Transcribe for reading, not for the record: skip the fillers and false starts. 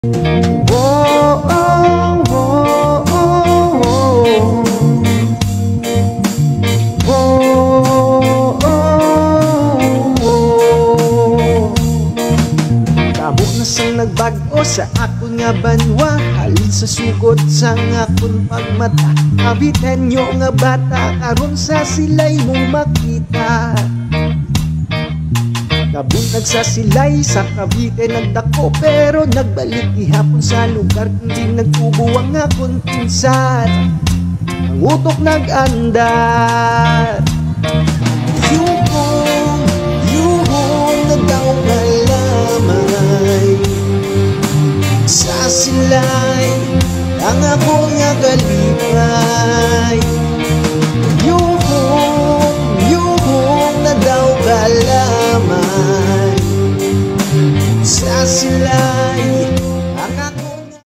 Whoa, oh, whoa, oh, oh. Whoa, oh, oh. Kamo na sang nagbago sa akon nga banwa, halin sa sugot sang akon pagmata. Kabitenyo nga bata karon sa silay mo makita. Kabun nagsasilay sa Cavite nagdako, pero nagbalik ihapon sa lugar kundi nagtubo ang akong pinsan. Ang utok nag-andar. Yuhong na daw kalamay sa silay ang akong nga galipay. Yuhong na daw kalamay sa silay